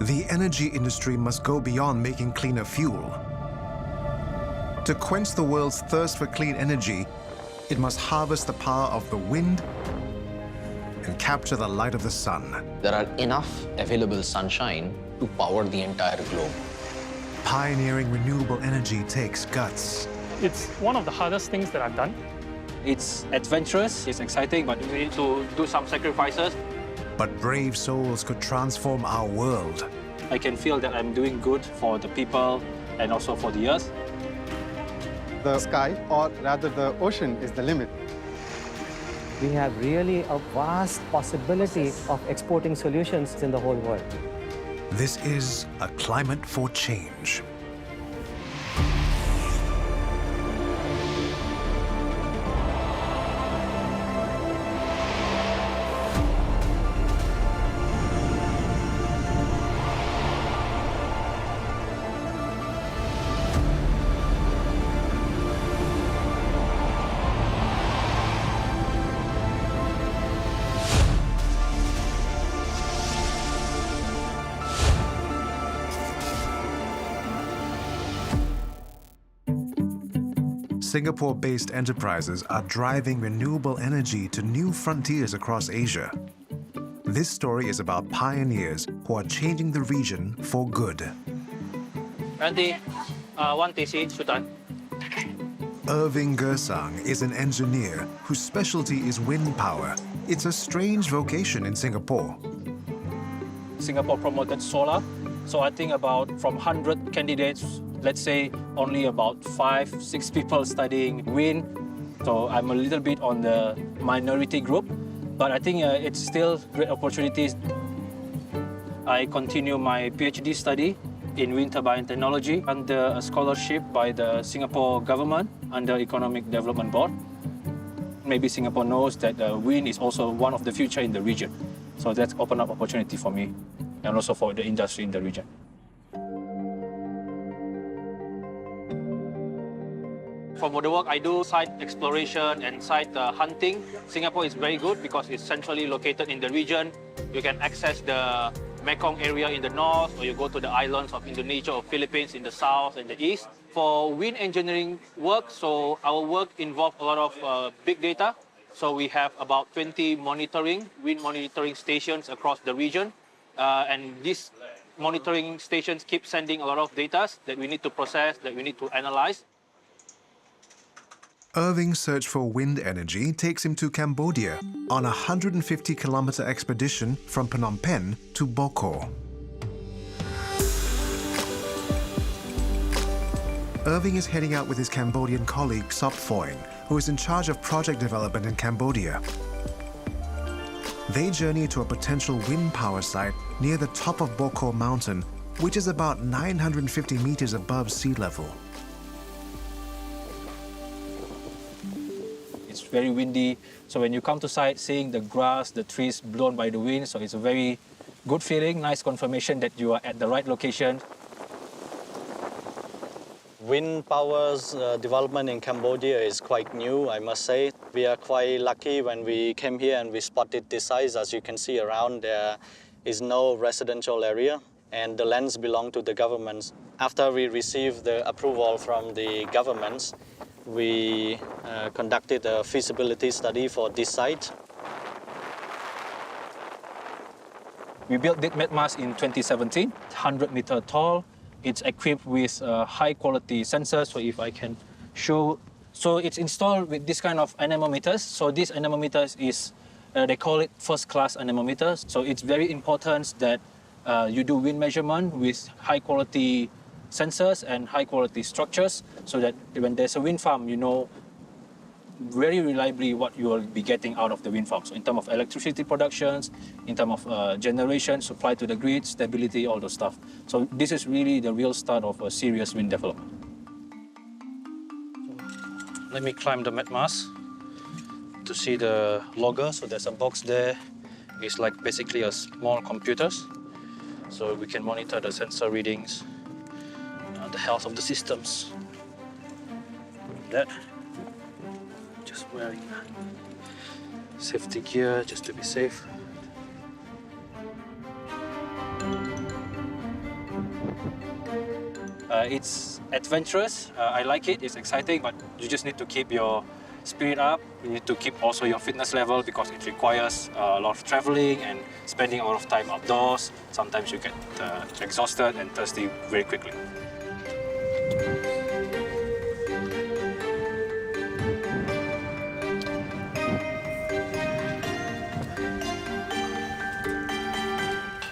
The energy industry must go beyond making cleaner fuel. To quench the world's thirst for clean energy, it must harvest the power of the wind and capture the light of the sun. There are enough available sunshine to power the entire globe. Pioneering renewable energy takes guts. It's one of the hardest things that I've done. It's adventurous, it's exciting, but we need to do some sacrifices. But brave souls could transform our world. I can feel that I'm doing good for the people and also for the earth. The sky, or rather the ocean, is the limit. We have really a vast possibility of exporting solutions in the whole world. This is a climate for change. Singapore-based enterprises are driving renewable energy to new frontiers across Asia. This story is about pioneers who are changing the region for good. Randy, 1 TC, Sultan. Irving Gersang is an engineer whose specialty is wind power. It's a strange vocation in Singapore. Singapore promoted solar, so I think about from 100 candidates, let's say only about 5, 6 people studying wind. So I'm a little bit on the minority group, but I think it's still great opportunities. I continue my PhD study in wind turbine technology under a scholarship by the Singapore government under Economic Development Board. Maybe Singapore knows that wind is also one of the future in the region. So that's opened up opportunity for me and also for the industry in the region. For the work I do, site exploration and site hunting, Singapore is very good because it's centrally located in the region. You can access the Mekong area in the north, or you go to the islands of Indonesia or Philippines in the south and the east. For wind engineering work, so our work involves a lot of big data. So we have about 20 wind monitoring stations across the region. And these monitoring stations keep sending a lot of data that we need to process, that we need to analyze. Irving's search for wind energy takes him to Cambodia on a 150-kilometer expedition from Phnom Penh to Bokor. Irving is heading out with his Cambodian colleague Sop Foyng, who is in charge of project development in Cambodia. They journey to a potential wind power site near the top of Bokor Mountain, which is about 950 meters above sea level. It's very windy, so when you come to site, seeing the grass, the trees blown by the wind, so it's a very good feeling, nice confirmation that you are at the right location. Wind power's development in Cambodia is quite new, I must say. We are quite lucky when we came here and we spotted this site. As you can see around, there is no residential area, and the lands belong to the governments. After we received the approval from the governments, we conducted a feasibility study for this site. We built this met mast in 2017, 100 meter tall. It's equipped with high-quality sensors, so if I can show. So it's installed with this kind of anemometers. So these anemometers is, they call it first-class anemometers. So it's very important that you do wind measurement with high-quality sensors and high-quality structures, so that when there's a wind farm, you know very reliably what you will be getting out of the wind farm. So in terms of electricity productions, in terms of generation, supply to the grid, stability, all those stuff. So this is really the real start of a serious wind development. Let me climb the met mast to see the logger. So there's a box there. It's like basically a small computers. So we can monitor the sensor readings, the health of the systems. That. Just wearing safety gear just to be safe. It's adventurous. I like it. It's exciting, but you just need to keep your spirit up. You need to keep also your fitness level because it requires a lot of traveling and spending a lot of time outdoors. Sometimes you get exhausted and thirsty very quickly.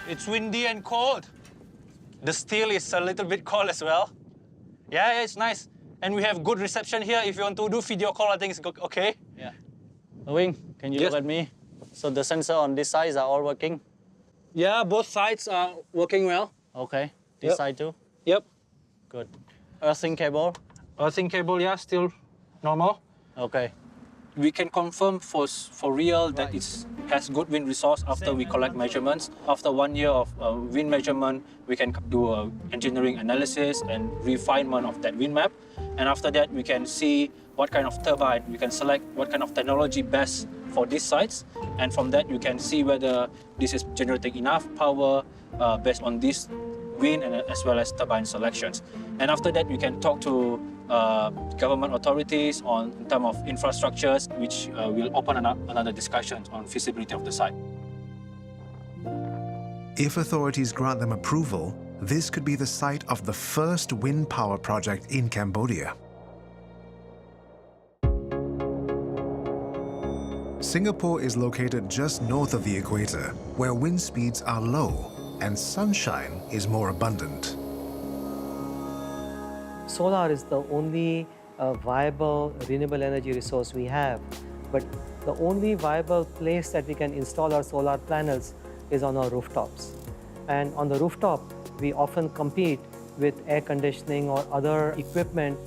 It's windy and cold. The steel is a little bit cold as well. Yeah, it's nice. And we have good reception here. If you want to do video call, I think it's okay. Yeah. Wing, can you Yes. look at me? So the sensor on this side are all working? Yeah, both sides are working well. Okay. This Yep. side too? Yep. Good. Earthing cable? Earthing cable, yeah, still normal. Okay. We can confirm for real that it has good wind resource after we collect measurements. After 1 year of wind measurement, we can do engineering analysis and refinement of that wind map. And after that, we can see what kind of turbine, we can select what kind of technology best for these sites. And from that, you can see whether this is generating enough power based on this wind and as well as turbine selections. And after that, you can talk to government authorities in terms of infrastructures, which will open another discussion on feasibility of the site. If authorities grant them approval, this could be the site of the first wind power project in Cambodia. Singapore is located just north of the equator, where wind speeds are low and sunshine is more abundant. Solar is the only viable renewable energy resource we have, but the only viable place that we can install our solar panels is on our rooftops. And on the rooftop, we often compete with air conditioning or other equipment.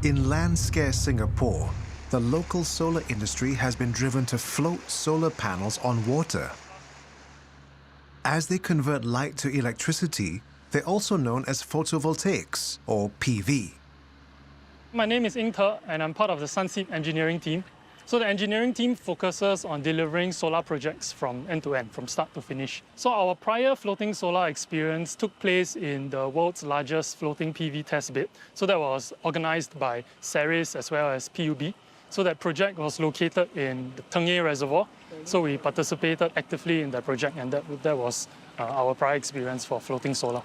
In land-scarce Singapore, the local solar industry has been driven to float solar panels on water. As they convert light to electricity, they're also known as photovoltaics, or PV. My name is Ing Te, and I'm part of the Sunseed engineering team. So the engineering team focuses on delivering solar projects from end to end, from start to finish. So our prior floating solar experience took place in the world's largest floating PV test bed. So that was organized by CERIS as well as PUB. So that project was located in the Tengye Reservoir. So we participated actively in that project, and that was our prior experience for floating solar.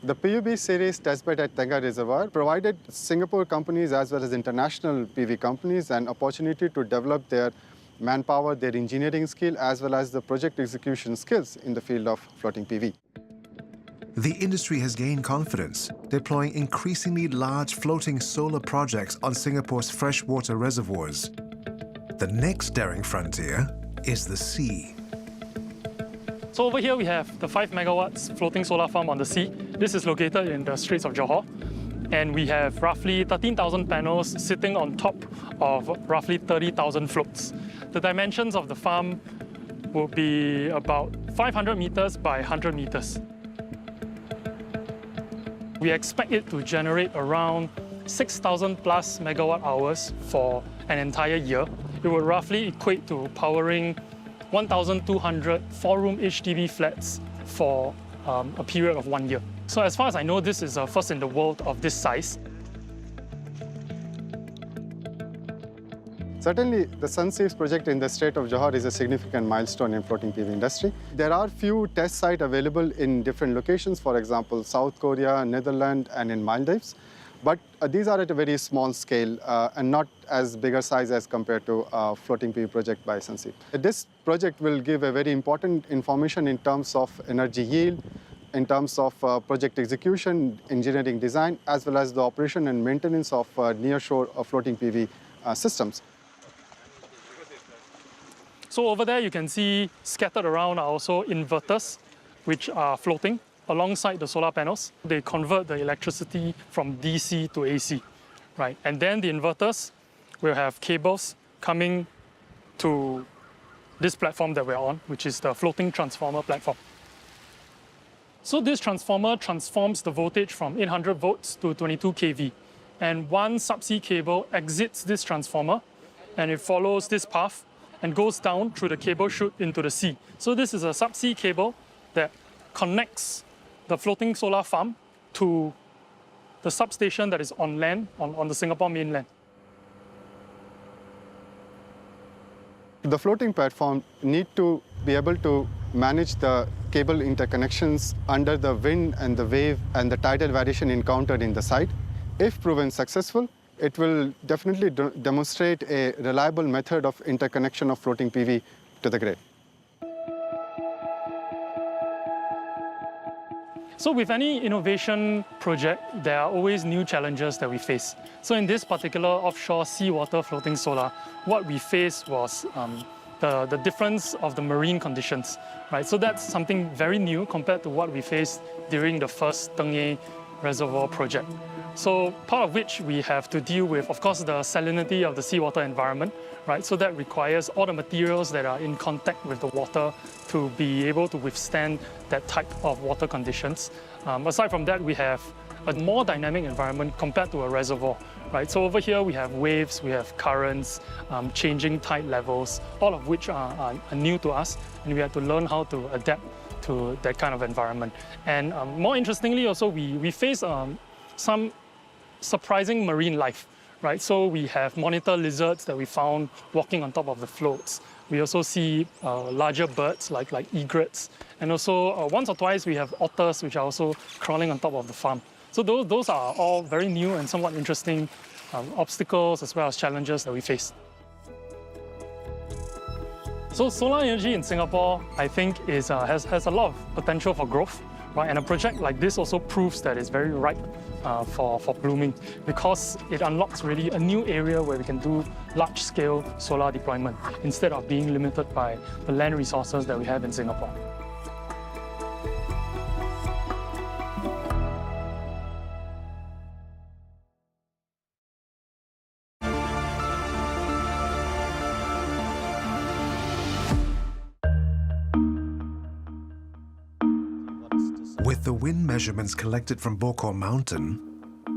The PUB series testbed at Tengye Reservoir provided Singapore companies as well as international PV companies an opportunity to develop their manpower, their engineering skill, as well as the project execution skills in the field of floating PV. The industry has gained confidence, deploying increasingly large floating solar projects on Singapore's freshwater reservoirs. The next daring frontier is the sea. So over here we have the 5 megawatts floating solar farm on the sea. This is located in the Straits of Johor. And we have roughly 13,000 panels sitting on top of roughly 30,000 floats. The dimensions of the farm will be about 500 meters by 100 meters. We expect it to generate around 6,000 plus megawatt hours for an entire year. It would roughly equate to powering 1,200 4-room HDB flats for a period of 1 year. So as far as I know, this is a first in the world of this size. Certainly, the Sunseeds project in the Strait of Johor is a significant milestone in floating PV industry. There are few test sites available in different locations, for example, South Korea, Netherlands, and in Maldives. But these are at a very small scale and not as bigger size as compared to floating PV project by Sunseed. This project will give a very important information in terms of energy yield, in terms of project execution, engineering design, as well as the operation and maintenance of nearshore floating PV systems. So over there you can see scattered around are also inverters, which are floating alongside the solar panels. They convert the electricity from DC to AC, right? And then the inverters will have cables coming to this platform that we're on, which is the floating transformer platform. So this transformer transforms the voltage from 800 volts to 22 kV. And one subsea cable exits this transformer, and it follows this path and goes down through the cable chute into the sea. So this is a subsea cable that connects the floating solar farm to the substation that is on land, on the Singapore mainland. The floating platform need to be able to manage the cable interconnections under the wind and the wave and the tidal variation encountered in the site. If proven successful, it will definitely demonstrate a reliable method of interconnection of floating PV to the grid. So with any innovation project, there are always new challenges that we face. So in this particular offshore seawater floating solar, what we faced was the difference of the marine conditions, right? So that's something very new compared to what we faced during the first Tengye reservoir project. So part of which we have to deal with, of course, the salinity of the seawater environment, right? So that requires all the materials that are in contact with the water to be able to withstand that type of water conditions. Aside from that, we have a more dynamic environment compared to a reservoir, right? So over here we have waves, we have currents, changing tide levels, all of which are new to us, and we have to learn how to adapt to that kind of environment. And more interestingly also, we face some surprising marine life, right? So we have monitor lizards that we found walking on top of the floats. We also see larger birds like egrets. And also once or twice we have otters which are also crawling on top of the farm. So those are all very new and somewhat interesting obstacles as well as challenges that we face. So solar energy in Singapore, I think, has a lot of potential for growth. Right? And a project like this also proves that it's very ripe for blooming because it unlocks really a new area where we can do large-scale solar deployment instead of being limited by the land resources that we have in Singapore. With the wind measurements collected from Bokor Mountain,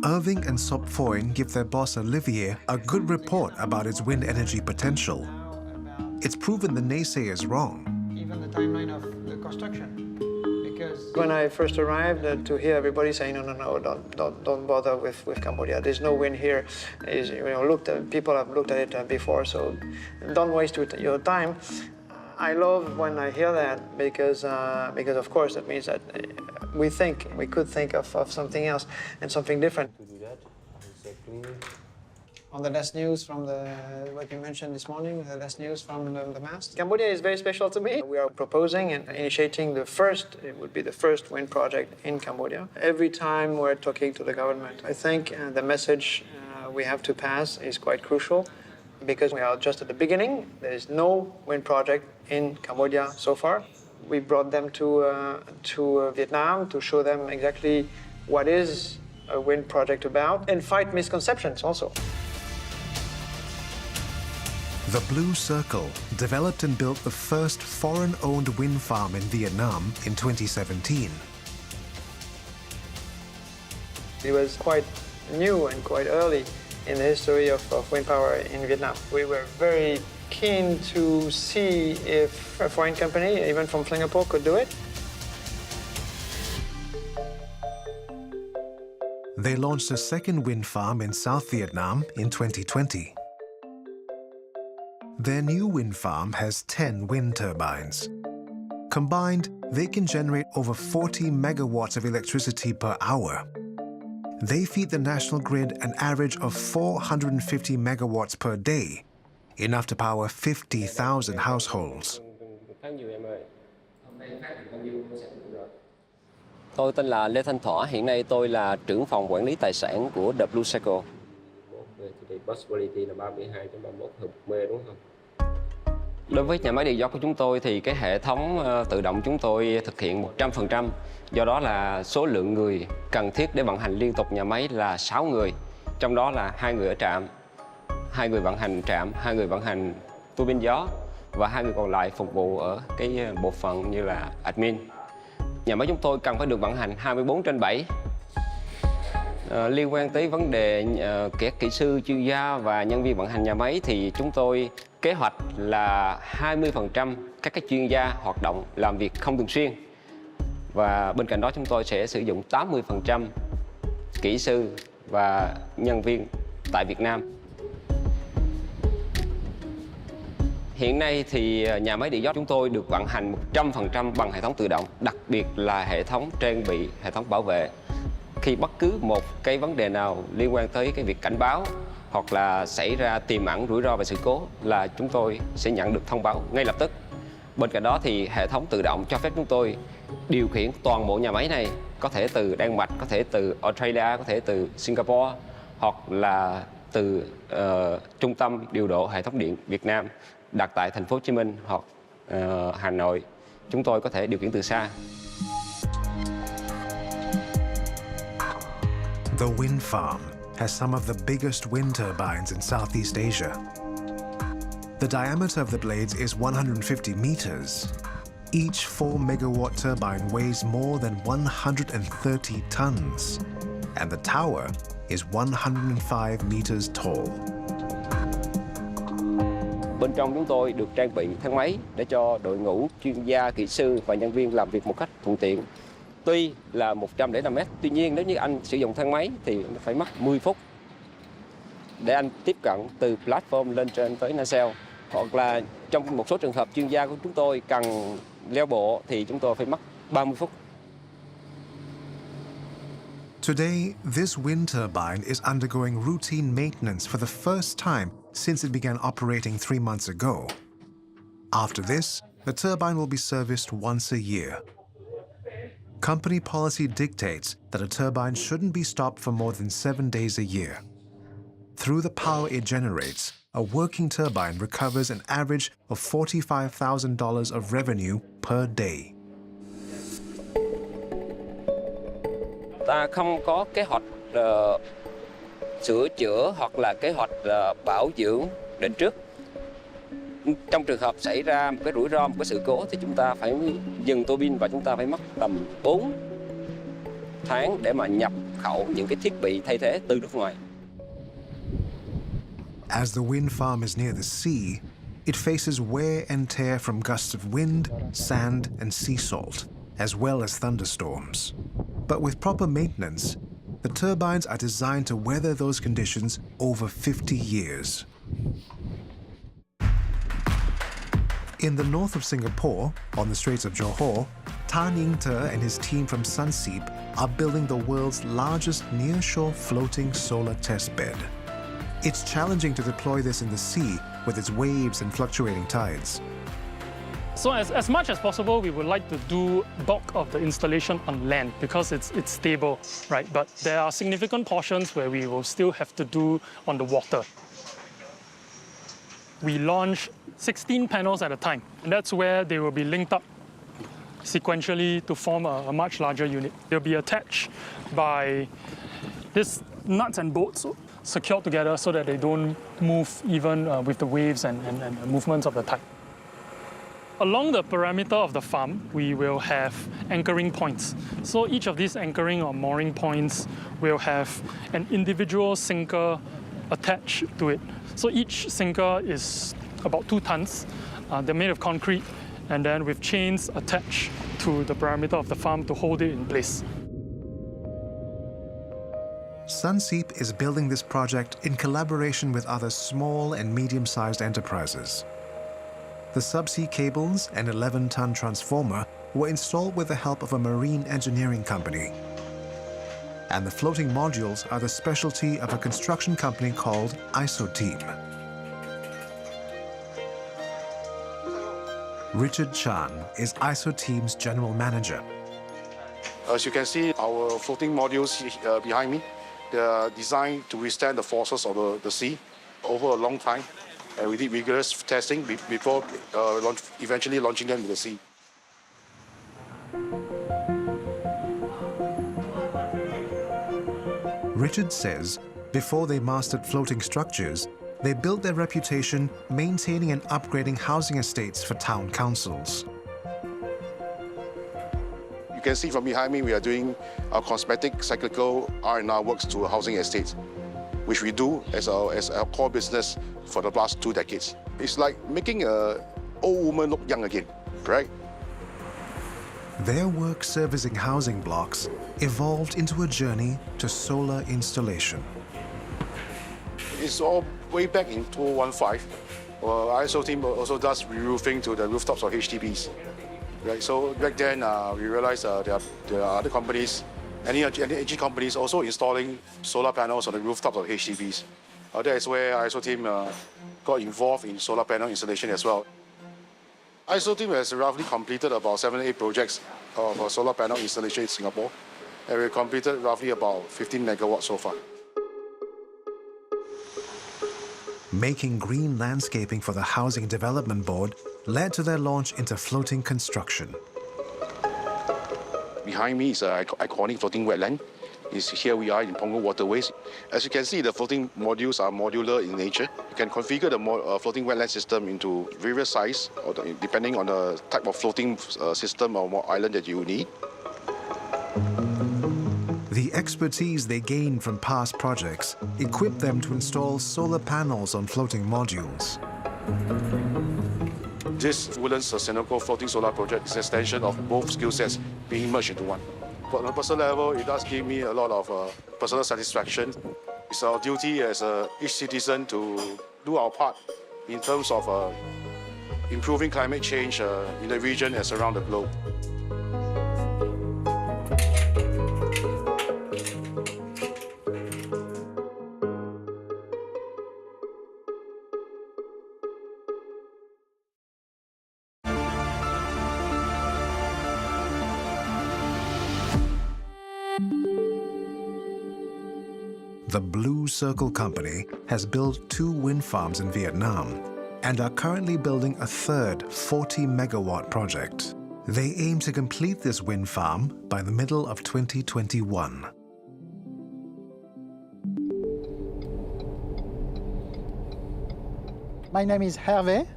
Irving and Sop Foyne give their boss Olivier a good report about its wind energy potential. It's proven the naysayers wrong. Even the timeline of the construction, because when I first arrived, to hear everybody saying no, don't bother with Cambodia. There's no wind here. People have looked at it before, so don't waste your time. I love when I hear that because of course that means that we could think of something else and something different. on the last news from what you mentioned this morning, the last news from the mast. Cambodia is very special to me. We are proposing and initiating it would be the first wind project in Cambodia. Every time we're talking to the government, I think the message we have to pass is quite crucial because we are just at the beginning. There is no wind project in Cambodia so far. We brought them to Vietnam to show them exactly what is a wind project about and fight misconceptions also. The Blue Circle developed and built the first foreign-owned wind farm in Vietnam in 2017. It was quite new and quite early in the history of wind power in Vietnam. We were very keen to see if a foreign company, even from Singapore, could do it. They launched a second wind farm in South Vietnam in 2020. Their new wind farm has 10 wind turbines. Combined, they can generate over 40 megawatts of electricity per hour. They feed the national grid an average of 450 megawatts per day, enough to power 50,000 households. Tôi tên là Lê Thanh Thỏa, hiện nay tôi là trưởng phòng quản lý tài sản của The Blue Circle. Possibility là 32.31 hợp mê đúng không? Đối với nhà máy điện gió của chúng tôi thì cái hệ thống tự động chúng tôi thực hiện 100%. Do đó là số lượng người cần thiết để vận hành liên tục nhà máy là 6 người. Trong đó là 2 người ở trạm, 2 người vận hành trạm, 2 người vận hành tua bin gió và 2 người còn lại phục vụ ở cái bộ phận như là admin. Nhà máy chúng tôi cần phải được vận hành 24/7. Liên quan tới vấn đề các kỹ sư, chuyên gia và nhân viên vận hành nhà máy thì chúng tôi kế hoạch là 20% các chuyên gia hoạt động làm việc không thường xuyên. Và bên cạnh đó chúng tôi sẽ sử dụng 80% kỹ sư và nhân viên tại Việt Nam. Hiện nay thì nhà máy điện gió chúng tôi được vận hành 100% bằng hệ thống tự động, đặc biệt là hệ thống trang bị, hệ thống bảo vệ. Khi bất cứ một cái vấn đề nào liên quan tới cái việc cảnh báo hoặc là xảy ra tiềm ẩn rủi ro về sự cố là chúng tôi sẽ nhận được thông báo ngay lập tức. Bên cạnh đó thì hệ thống tự động cho phép chúng tôi điều khiển toàn bộ nhà máy này, có thể từ Đan Mạch, có thể từ Australia, có thể từ Singapore hoặc là từ trung tâm điều độ hệ thống điện Việt Nam đặt tại thành phố Hồ Chí Minh hoặc Hà Nội. Chúng tôi có thể điều khiển từ xa. The wind farm has some of the biggest wind turbines in Southeast Asia. The diameter of the blades is 150 meters. Each 4-megawatt turbine weighs more than 130 tons, and the tower is 105 meters tall. Bên trong chúng tôi được trang bị thang máy để cho đội ngũ chuyên gia, kỹ sư và nhân viên làm việc một cách thuận tiện. Tuy là 105 mét, tuy nhiên nếu như anh sử dụng thang máy thì nó phải mất 10 phút để anh tiếp cận từ platform lên trên tới nacelle. Hoặc là trong một số trường hợp chuyên gia của chúng tôi cần leo bộ thì chúng tôi phải mất 30 phút. Today, this wind turbine is undergoing routine maintenance for the first time since it began operating 3 months ago. After this, the turbine will be serviced once a year. Company policy dictates that a turbine shouldn't be stopped for more than 7 days a year. Through the power it generates, a working turbine recovers an average of $45,000 of revenue per day. Ta không có kế hoạch sửa chữa hoặc là kế hoạch bảo dưỡng định trước. Trong trường hợp xảy ra một cái rủi ro, một cái sự cố thì chúng ta phải dừng tua bin và chúng ta phải mất tầm 4 tháng để mà nhập khẩu những cái thiết bị thay thế từ nước ngoài. As the wind farm is near the sea, it faces wear and tear from gusts of wind, sand, and sea salt, as well as thunderstorms. But with proper maintenance, the turbines are designed to weather those conditions over 50 years. In the north of Singapore, on the Straits of Johor, Tan Ying Te and his team from Sunseap are building the world's largest nearshore floating solar test bed. It's challenging to deploy this in the sea with its waves and fluctuating tides. So as much as possible, we would like to do bulk of the installation on land because it's stable, right? But there are significant portions where we will still have to do on the water. We launch 16 panels at a time, and that's where they will be linked up sequentially to form a much larger unit. They'll be attached by these nuts and bolts secured together so that they don't move even with the waves and movements of the tide. Along the perimeter of the farm, we will have anchoring points. So each of these anchoring or mooring points will have an individual sinker attached to it. So each sinker is about 2 tons. They're made of concrete and then with chains attached to the perimeter of the farm to hold it in place. Sunseap is building this project in collaboration with other small and medium-sized enterprises. The subsea cables and 11-ton transformer were installed with the help of a marine engineering company. And the floating modules are the specialty of a construction company called ISOTEAM. Richard Chan is ISOTEAM's general manager. As you can see, our floating modules behind me, they are designed to withstand the forces of the sea over a long time. And we did rigorous testing before eventually launching them in the sea. Richard says before they mastered floating structures, they built their reputation maintaining and upgrading housing estates for town councils. You can see from behind me, we are doing our cosmetic cyclical R&R works to housing estates, which we do as our core business for the past 2 decades. It's like making an old woman look young again, right? Their work servicing housing blocks evolved into a journey to solar installation. It's all way back in 2015. ISO team also does re-roofing to the rooftops of HDBs. Right, so back then we realized there are other companies, energy companies also installing solar panels on the rooftops of HDBs. That is where ISO team got involved in solar panel installation as well. ISO team has roughly completed about 7 or 8 projects of solar panel installation in Singapore, and we completed roughly about 15 megawatts so far. Making green landscaping for the Housing Development Board led to their launch into floating construction. Behind me is an iconic floating wetland. Here we are in Punggol Waterways. As you can see, the floating modules are modular in nature. You can configure the floating wetland system into various sizes, depending on the type of floating system or island that you need. The expertise they gained from past projects equipped them to install solar panels on floating modules. This Woodlands Senoko floating solar project is an extension of both skill sets being merged into one. But on a personal level, it does give me a lot of personal satisfaction. It's our duty as each citizen to do our part in terms of improving climate change in the region as around the globe. The Blue Circle Company has built 2 wind farms in Vietnam and are currently building a third 40-megawatt project. They aim to complete this wind farm by the middle of 2021. My name is Hervé,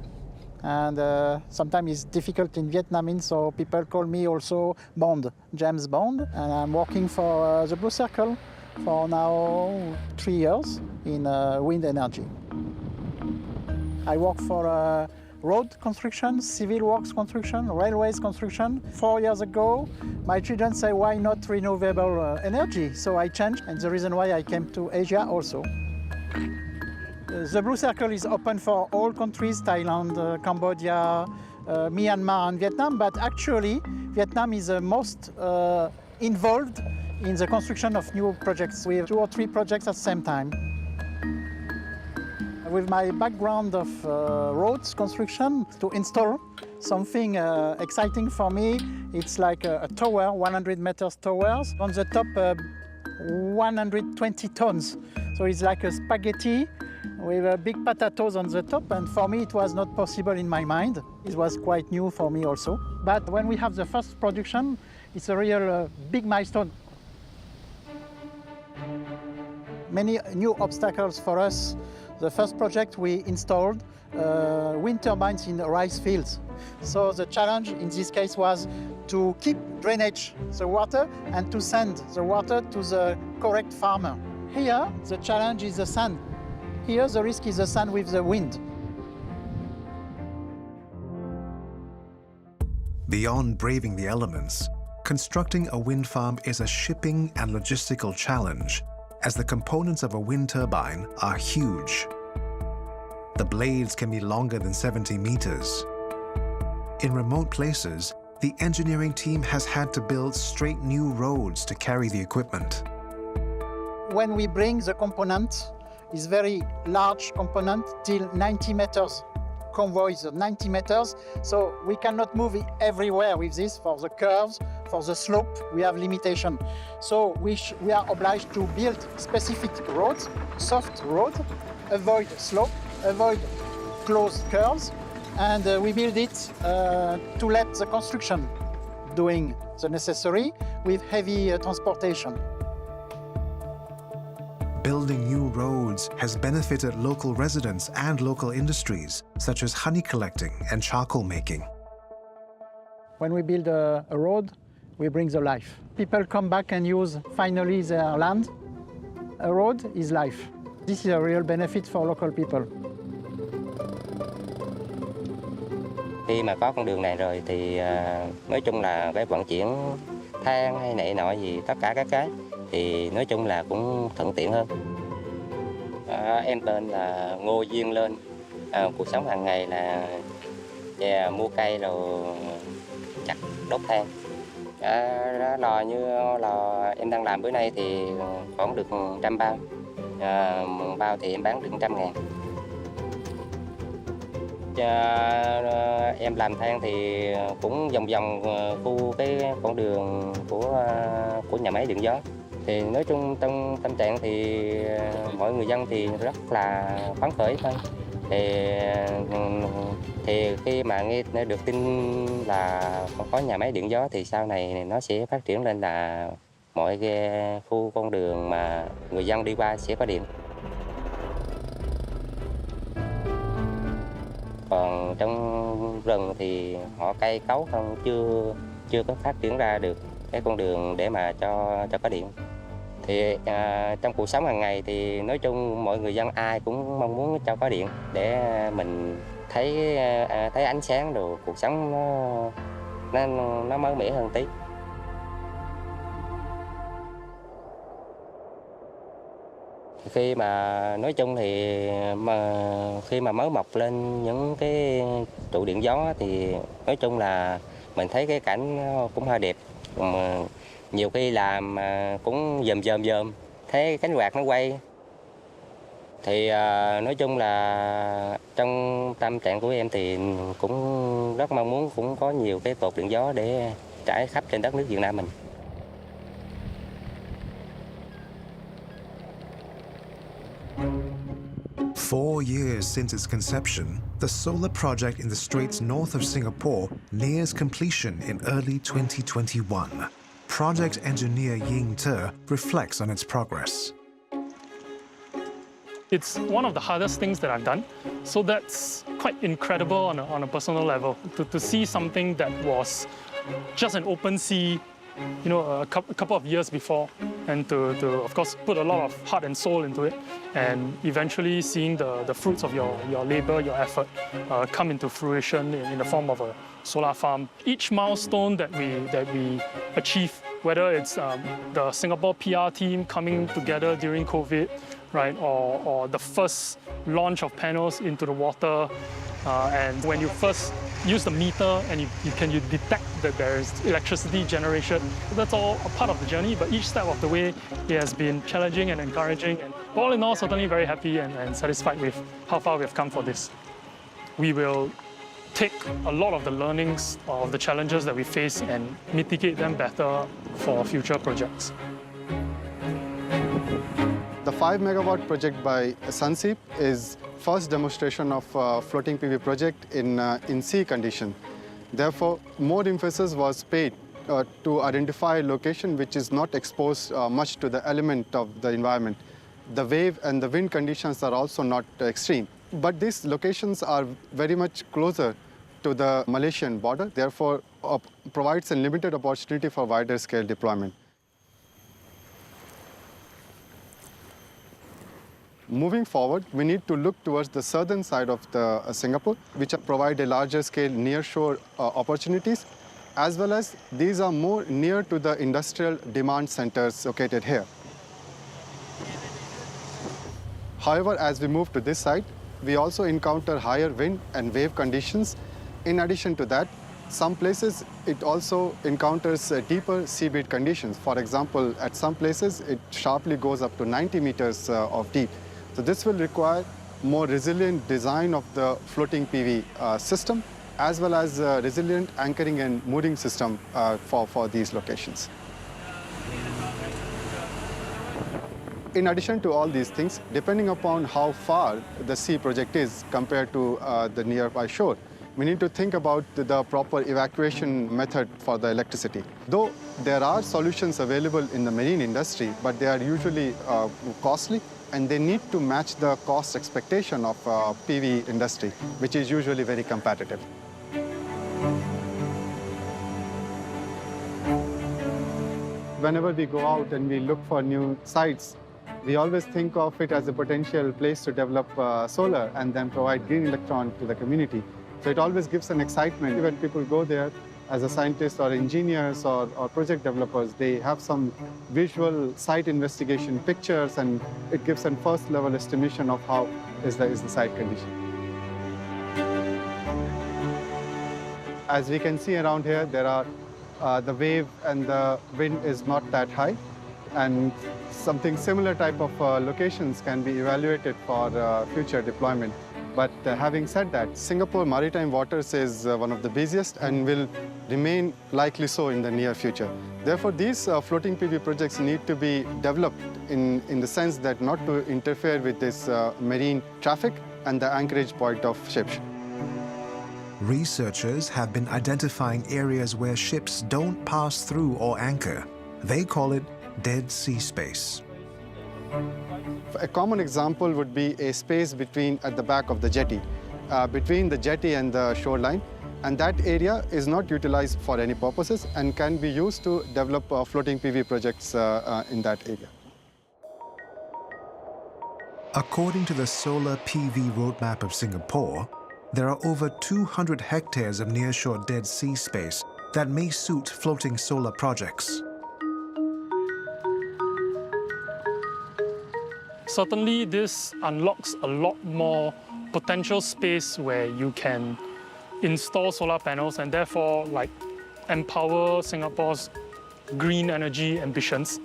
and sometimes it's difficult in Vietnamese, so people call me also Bond, James Bond, and I'm working for the Blue Circle for now 3 years in wind energy. I work for road construction, civil works construction, railways construction. 4 years ago, my children say, why not renewable energy? So I changed, and the reason why I came to Asia also. The Blue Circle is open for all countries, Thailand, Cambodia, Myanmar and Vietnam, but actually Vietnam is the most involved in the construction of new projects. We have 2 or 3 projects at the same time. With my background of roads construction, to install something exciting for me, it's like a tower, 100 meters towers. On the top, 120 tons. So it's like a spaghetti with big potatoes on the top, and for me it was not possible in my mind. It was quite new for me also. But when we have the first production, it's a real big milestone. Many new obstacles for us. The first project we installed wind turbines in rice fields. So the challenge in this case was to keep drainage the water and to send the water to the correct farmer. Here the challenge is the sun. Here the risk is the sun with the wind. Beyond braving the elements, constructing a wind farm is a shipping and logistical challenge, as the components of a wind turbine are huge. The blades can be longer than 70 meters. In remote places, the engineering team has had to build straight new roads to carry the equipment. When we bring the component, it's very large component, till 90 meters. Convoys of 90 meters, so we cannot move it everywhere with this. For the curves, for the slope, we have limitation. So we are obliged to build specific roads, soft roads, avoid slope, avoid closed curves, and we build it to let the construction doing the necessary with heavy transportation. Building new roads has benefited local residents and local industries, such as honey collecting and charcoal making. When we build a road, we bring the life. People come back and use finally their land. A road is life. This is a real benefit for local people. Khi mà có con đường này rồi thì nói chung là cái vận chuyển than hay này nọ gì tất cả các cái thì nói chung là cũng thuận tiện hơn. Em tên là Ngô Duyên Lên. Cuộc sống hàng ngày là về mua cây rồi chặt đốt than. Đó lò như lò em đang làm bữa nay thì khoảng được 100 bao. Bao thì em bán được 100.000. Em làm than thì cũng vòng vòng khu cái con đường của nhà máy điện gió. Thì nói chung trong tâm trạng thì mọi người dân thì rất là phấn khởi thôi. Thì khi mà nghe được tin là có nhà máy điện gió thì sau này nó sẽ phát triển lên là mọi cái khu con đường mà người dân đi qua sẽ có điện. Còn trong rừng thì họ cây cấu không chưa có phát triển ra được cái con đường để mà cho có điện. Thì trong cuộc sống hàng ngày thì nói chung mọi người dân ai cũng mong muốn cho có điện để mình thấy ánh sáng rồi cuộc sống nó mới mẻ hơn tí. Khi mà nói chung thì khi mà mới mọc lên những cái trụ điện gió thì nói chung là mình thấy cái cảnh cũng hơi đẹp. Mà nhiều khi làm cũng dòm thấy cánh quạt nó quay thì nói chung là trong tâm trạng của em thì cũng rất mong muốn cũng có nhiều cái cột điện gió để trải khắp trên đất nước Việt Nam mình. Four years since its conception, the solar project in the Straits north of Singapore nears completion in early 2021. Project engineer Ying Te reflects on its progress. It's one of the hardest things that I've done, so that's quite incredible on a personal level. To see something that was just an open sea, you know, a couple of years before, and to of course put a lot of heart and soul into it, and eventually seeing the fruits of your labor, your effort come into fruition in the form of a solar farm. Each milestone that we achieve, whether it's the Singapore PR team coming together during COVID, right, or the first launch of panels into the water, and when you first use the meter and you detect that there is electricity generation. That's all a part of the journey, but each step of the way it has been challenging and encouraging, and all in all, certainly very happy and satisfied with how far we have come for this. We will take a lot of the learnings of the challenges that we face and mitigate them better for future projects. The 5 megawatt project by Sunseap is first demonstration of floating PV project in sea condition. Therefore, more emphasis was paid to identify a location which is not exposed much to the element of the environment. The wave and the wind conditions are also not extreme. But these locations are very much closer to the Malaysian border, therefore provides a limited opportunity for wider scale deployment. Moving forward, we need to look towards the southern side of Singapore, which provide a larger scale nearshore opportunities, as well as these are more near to the industrial demand centers located here. However, as we move to this side, we also encounter higher wind and wave conditions. In addition to that, some places it also encounters deeper seabed conditions. For example, at some places it sharply goes up to 90 meters of deep. So this will require more resilient design of the floating PV system, as well as resilient anchoring and mooring system for these locations. In addition to all these things, depending upon how far the sea project is compared to the nearby shore, we need to think about the proper evacuation method for the electricity. Though there are solutions available in the marine industry, but they are usually costly, and they need to match the cost expectation of PV industry, which is usually very competitive. Whenever we go out and we look for new sites, we always think of it as a potential place to develop solar and then provide green electron to the community. So it always gives an excitement when people go there as a scientist or engineers or project developers. They have some visual site investigation pictures, and it gives a first level estimation of how is the site condition. As we can see around here, there are the wave and the wind is not that high, and something similar type of locations can be evaluated for future deployment. But having said that, Singapore maritime waters is one of the busiest and will remain likely so in the near future. Therefore, these floating PV projects need to be developed in the sense that not to interfere with this marine traffic and the anchorage point of ships. Researchers have been identifying areas where ships don't pass through or anchor. They call it dead sea space. A common example would be a space at the back of the jetty, between the jetty and the shoreline. And that area is not utilized for any purposes and can be used to develop floating PV projects in that area. According to the Solar PV Roadmap of Singapore, there are over 200 hectares of nearshore dead sea space that may suit floating solar projects. Certainly, this unlocks a lot more potential space where you can install solar panels and therefore empower Singapore's green energy ambitions.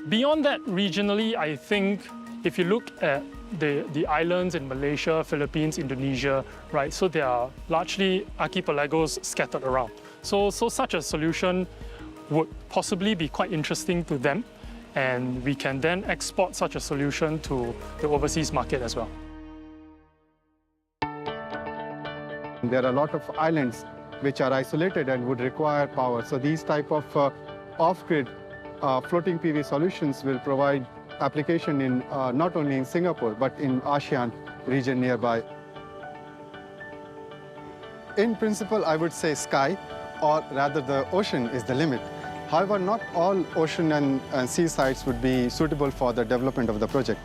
Beyond that, regionally, I think if you look at the islands in Malaysia, Philippines, Indonesia, right, so they are largely archipelagos scattered around. So such a solution would possibly be quite interesting to them, and we can then export such a solution to the overseas market as well. There are a lot of islands which are isolated and would require power. So these type of off-grid floating PV solutions will provide application in not only in Singapore, but in ASEAN region nearby. In principle, I would say sky, or rather the ocean, is the limit. However, not all ocean and sea sites would be suitable for the development of the project.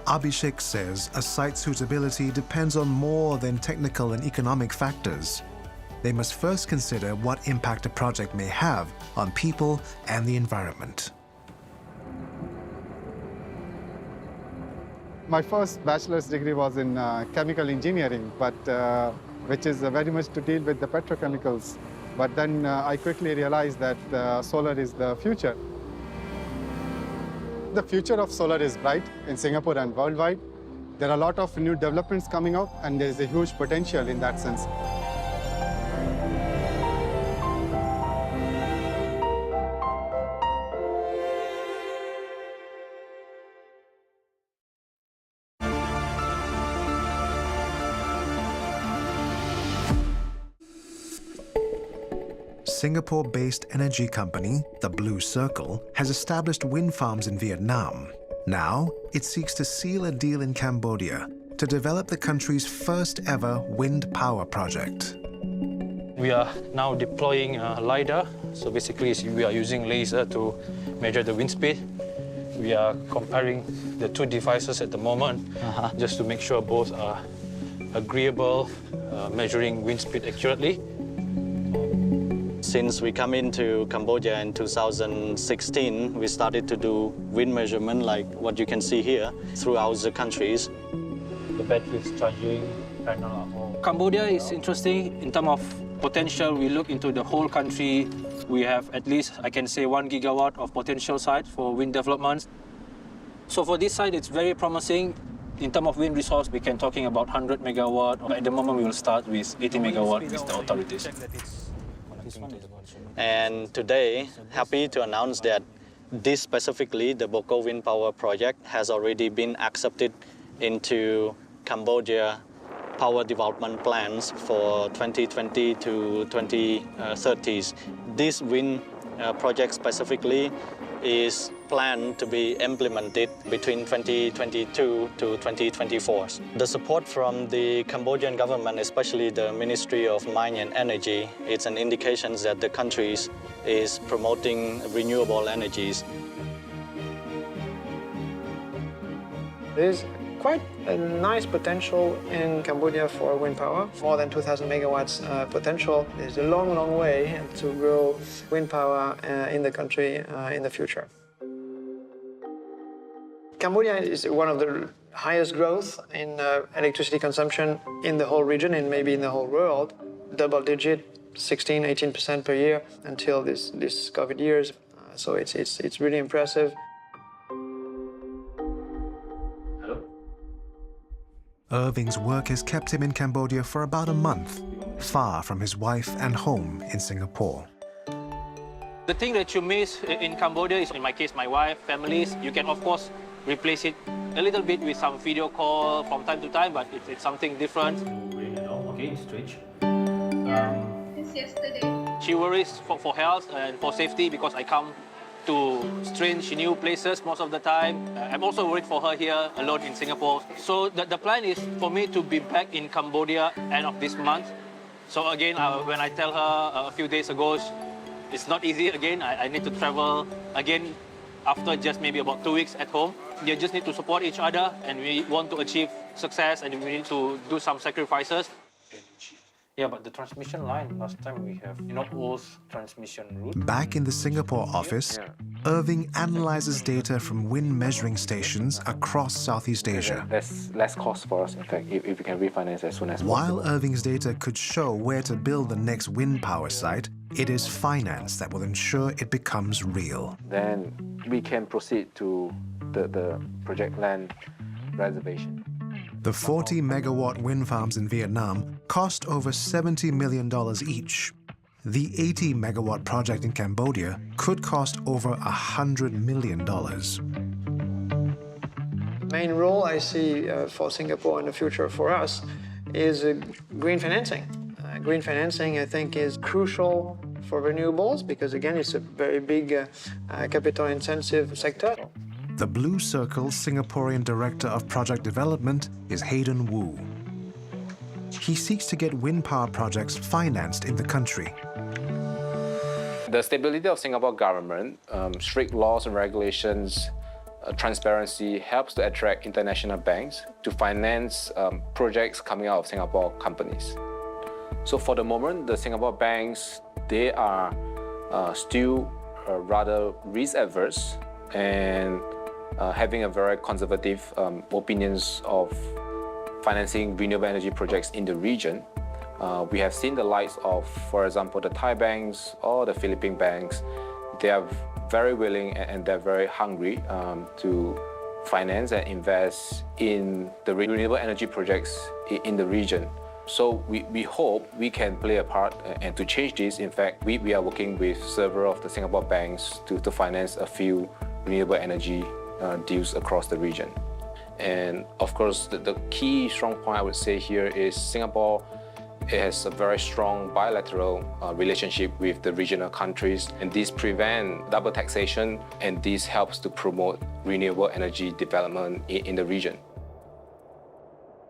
Abhishek says a site's suitability depends on more than technical and economic factors. They must first consider what impact a project may have on people and the environment. My first bachelor's degree was in chemical engineering, but which is very much to deal with the petrochemicals. But then I quickly realized that solar is the future. The future of solar is bright in Singapore and worldwide. There are a lot of new developments coming up, and there is a huge potential in that sense. Singapore-based energy company, the Blue Circle, has established wind farms in Vietnam. Now, it seeks to seal a deal in Cambodia to develop the country's first ever wind power project. We are now deploying LiDAR. So basically, we are using laser to measure the wind speed. We are comparing the two devices at the moment just to make sure both are agreeable, measuring wind speed accurately. Since we come into Cambodia in 2016, we started to do wind measurement like what you can see here throughout the countries. The batteries charging panel are all. Cambodia is interesting in terms of potential. We look into the whole country. We have at least, I can say, 1 gigawatt of potential site for wind developments. So for this site, it's very promising. In terms of wind resource, we can talking about 100 megawatt. At the moment, we will start with 80 megawatt with the authorities. And today, happy to announce that this specifically, the Boko Wind Power Project, has already been accepted into Cambodia power development plans for 2020 to 2030s. This wind project specifically is planned to be implemented between 2022 to 2024. The support from the Cambodian government, especially the Ministry of Mine and Energy, it's an indication that the country is promoting renewable energies. There's quite a nice potential in Cambodia for wind power. More than 2,000 megawatts potential. There's a long, long way to grow wind power in the country in the future. Cambodia is one of the highest growth in electricity consumption in the whole region and maybe in the whole world. Double digit, 16, 18% per year until this COVID years. So it's really impressive. Irving's work has kept him in Cambodia for about a month, far from his wife and home in Singapore. The thing that you miss in Cambodia is, in my case, my wife, families. You can, of course, replace it a little bit with some video call from time to time, but it's something different. Okay, stretch. Since yesterday. She worries for health and for safety because I come to strange new places most of the time. I'm also worried for her here alone in Singapore. So the plan is for me to be back in Cambodia end of this month. So again, when I tell her a few days ago, it's not easy again. I need to travel again after just maybe about 2 weeks at home. You just need to support each other, and we want to achieve success, and we need to do some sacrifices. Yeah, but the transmission line, last time we have, old transmission route. Back in the Singapore office, Irving analyzes data from wind measuring stations across Southeast Asia. There's less cost for us, in fact, if we can refinance as soon as possible. While Irving's data could show where to build the next wind power site, it is finance that will ensure it becomes real. Then we can proceed to the project land reservation. The 40-megawatt wind farms in Vietnam cost over $70 million each. The 80-megawatt project in Cambodia could cost over $100 million. The main role I see for Singapore in the future for us is green financing. Green financing, I think, is crucial for renewables because, again, it's a very big capital-intensive sector. The Blue Circle's Singaporean Director of Project Development is Hayden Wu. He seeks to get wind power projects financed in the country. The stability of Singapore government, strict laws and regulations, transparency helps to attract international banks to finance projects coming out of Singapore companies. So for the moment, the Singapore banks, they are still rather risk-averse and having a very conservative opinions of financing renewable energy projects in the region. We have seen the likes of, for example, the Thai banks or the Philippine banks. They are very willing and they're very hungry to finance and invest in the renewable energy projects in the region. So we hope we can play a part and to change this. In fact, we are working with several of the Singapore banks to finance a few renewable energy deals across the region. And of course, the key strong point I would say here is Singapore has a very strong bilateral relationship with the regional countries, and this prevents double taxation, and this helps to promote renewable energy development in the region.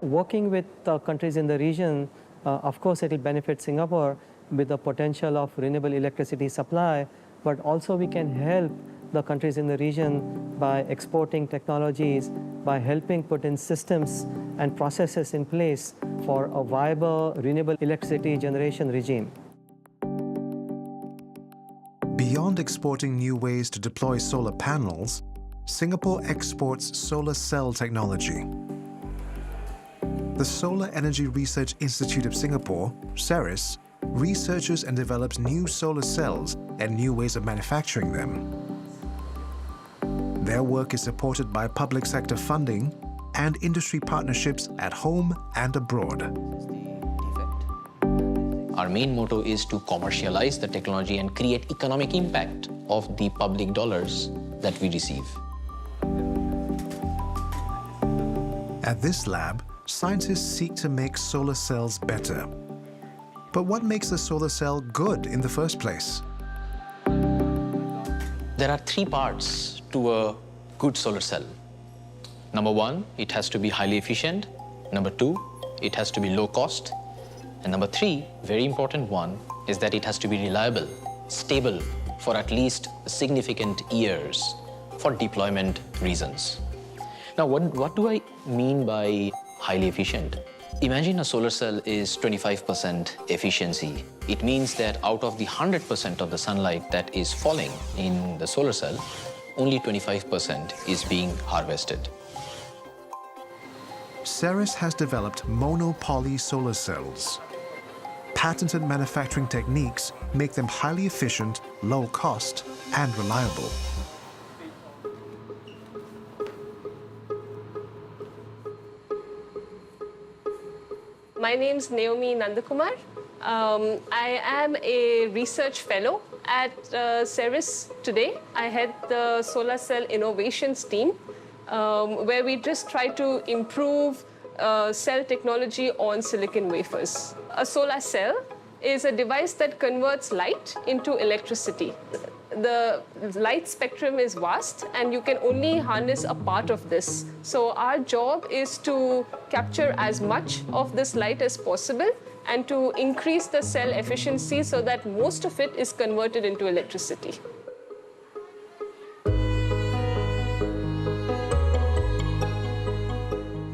Working with countries in the region, of course, it will benefit Singapore with the potential of renewable electricity supply, but also we can help the countries in the region by exporting technologies, by helping put in systems and processes in place for a viable renewable electricity generation regime. Beyond exporting new ways to deploy solar panels, Singapore exports solar cell technology. The Solar Energy Research Institute of Singapore, SERIS, researches and develops new solar cells and new ways of manufacturing them. Their work is supported by public sector funding and industry partnerships at home and abroad. Our main motto is to commercialize the technology and create economic impact of the public dollars that we receive. At this lab, scientists seek to make solar cells better. But what makes a solar cell good in the first place? There are three parts to a good solar cell. Number one, it has to be highly efficient. Number two, it has to be low cost. And number three, very important one, is that it has to be reliable, stable for at least significant years for deployment reasons. Now, what do I mean by highly efficient? Imagine a solar cell is 25% efficiency. It means that out of the 100% of the sunlight that is falling in the solar cell, only 25% is being harvested. Ceres has developed monopoly solar cells. Patented manufacturing techniques make them highly efficient, low cost, and reliable. My name's Naomi Nandakumar. I am a research fellow at Ceres today. I head the solar cell innovations team, where we just try to improve cell technology on silicon wafers. A solar cell is a device that converts light into electricity. The light spectrum is vast, and you can only harness a part of this. So our job is to capture as much of this light as possible and to increase the cell efficiency so that most of it is converted into electricity.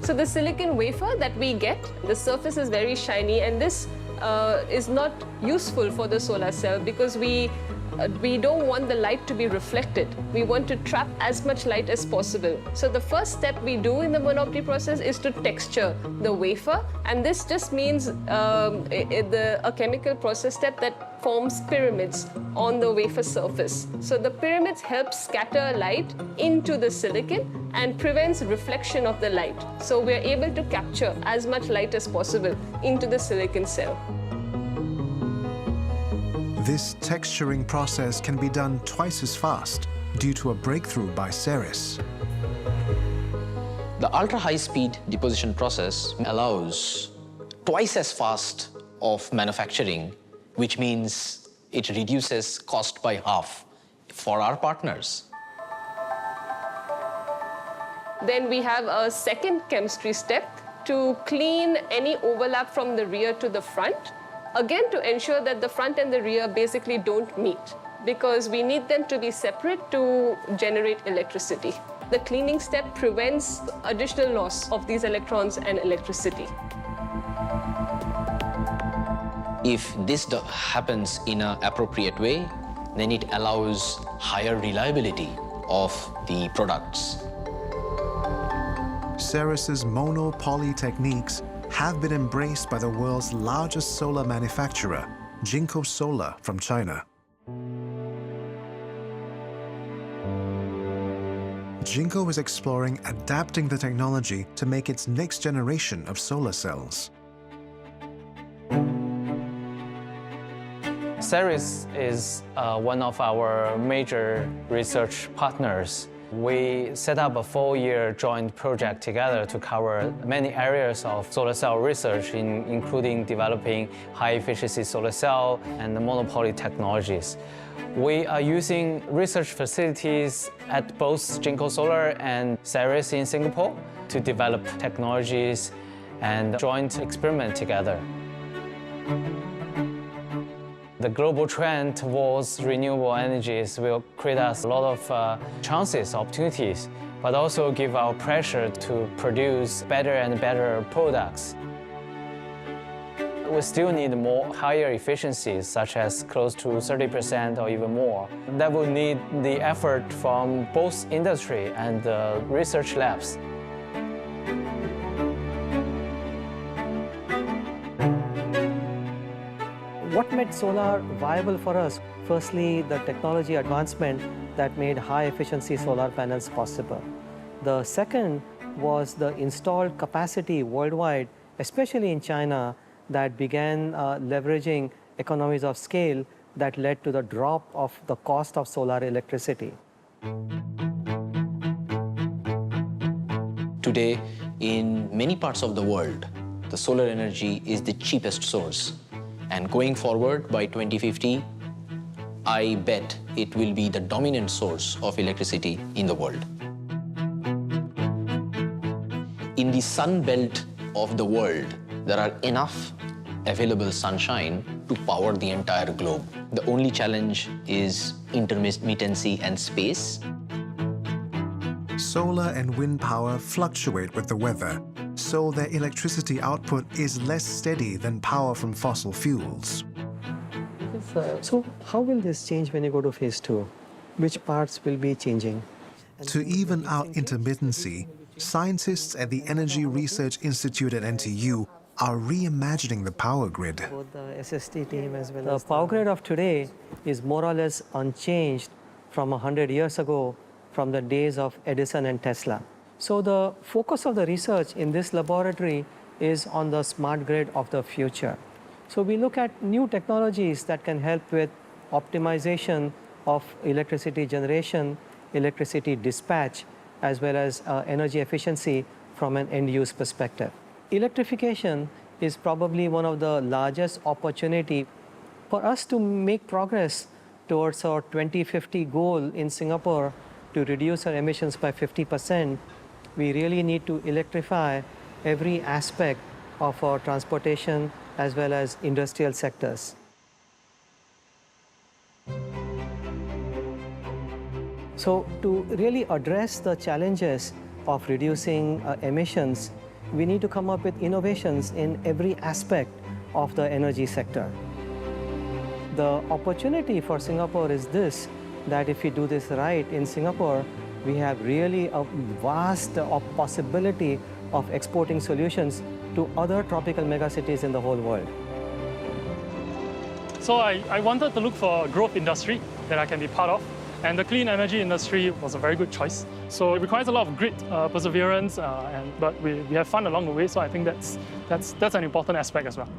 So the silicon wafer that we get, the surface is very shiny, and this is not useful for the solar cell because we don't want the light to be reflected. We want to trap as much light as possible. So the first step we do in the monopoly process is to texture the wafer, and this just means a chemical process step that forms pyramids on the wafer surface. So the pyramids help scatter light into the silicon and prevents reflection of the light. So we're able to capture as much light as possible into the silicon cell. This texturing process can be done twice as fast due to a breakthrough by Ceres. The ultra-high-speed deposition process allows twice as fast of manufacturing, which means it reduces cost by half for our partners. Then we have a second chemistry step to clean any overlap from the rear to the front. Again, to ensure that the front and the rear basically don't meet, because we need them to be separate to generate electricity. The cleaning step prevents additional loss of these electrons and electricity. If this happens in an appropriate way, then it allows higher reliability of the products. Ceres's monopoly techniques have been embraced by the world's largest solar manufacturer, Jinko Solar from China. Jinko is exploring adapting the technology to make its next generation of solar cells. Ceres is one of our major research partners. We set up a 4-year joint project together to cover many areas of solar cell research, including developing high-efficiency solar cell and monopoly technologies. We are using research facilities at both Jinko Solar and Ceres in Singapore to develop technologies and joint experiment together. The global trend towards renewable energies will create us a lot of chances, opportunities, but also give our pressure to produce better and better products. We still need more higher efficiencies, such as close to 30% or even more. That will need the effort from both industry and research labs. What made solar viable for us? Firstly, the technology advancement that made high-efficiency solar panels possible. The second was the installed capacity worldwide, especially in China, that began leveraging economies of scale that led to the drop of the cost of solar electricity. Today, in many parts of the world, the solar energy is the cheapest source. And going forward, by 2050, I bet it will be the dominant source of electricity in the world. In the sun belt of the world, there are enough available sunshine to power the entire globe. The only challenge is intermittency and space. Solar and wind power fluctuate with the weather, so their electricity output is less steady than power from fossil fuels. So how will this change when you go to phase 2? Which parts will be changing? To even out intermittency, scientists at the Energy Research Institute at NTU are reimagining the power grid. Both the SST team as well as the power grid of today is more or less unchanged from 100 years ago, from the days of Edison and Tesla. So the focus of the research in this laboratory is on the smart grid of the future. So we look at new technologies that can help with optimization of electricity generation, electricity dispatch, as well as energy efficiency from an end-use perspective. Electrification is probably one of the largest opportunity for us to make progress towards our 2050 goal in Singapore to reduce our emissions by 50%. We really need to electrify every aspect of our transportation as well as industrial sectors. So to really address the challenges of reducing emissions, we need to come up with innovations in every aspect of the energy sector. The opportunity for Singapore is this, that if we do this right in Singapore, we have really a vast possibility of exporting solutions to other tropical megacities in the whole world. So I wanted to look for a growth industry that I can be part of, and the clean energy industry was a very good choice. So it requires a lot of grit, perseverance, but we have fun along the way, so I think that's an important aspect as well.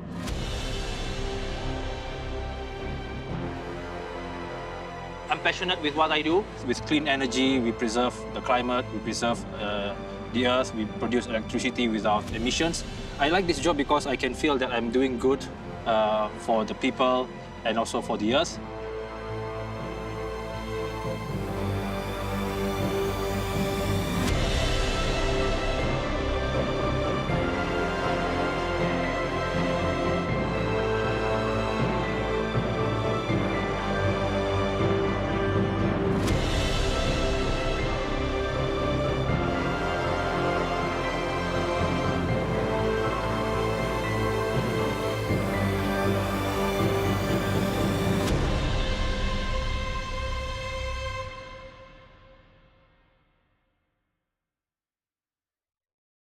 I'm passionate with what I do. With clean energy, we preserve the climate, we preserve the earth, we produce electricity without emissions. I like this job because I can feel that I'm doing good for the people and also for the earth.